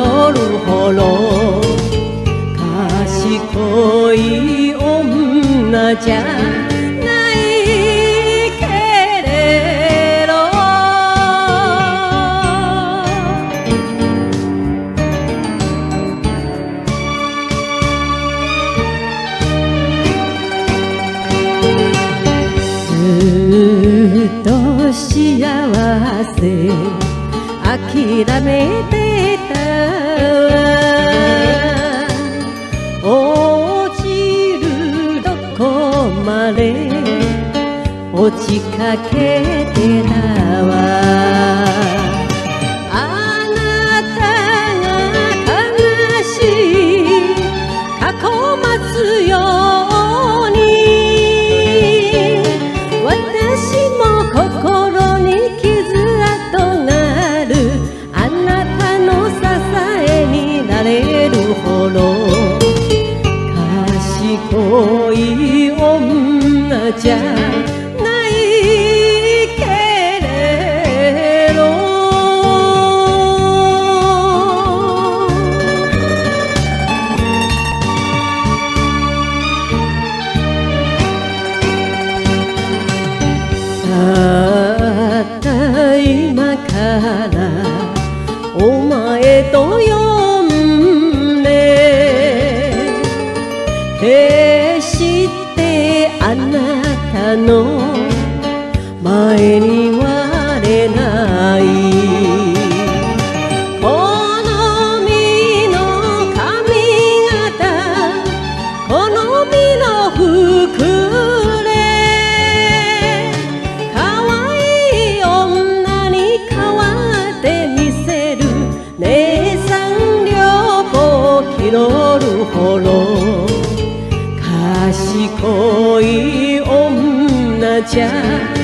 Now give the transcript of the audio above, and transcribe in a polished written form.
乗るほど賢い女じゃないけれどずっと幸せ諦めてたわ落ちるどこまで落ちかけてたわあなたが悲しい過去待つように私も心に傷跡があるあなたの支えになれるほど賢い女じゃないけれどたった今からお前と呼んで決してあなたの前に割れない好みの髪型好みの服で可愛い女に変わってみせる姉さん両方気取るほど賢い女じゃ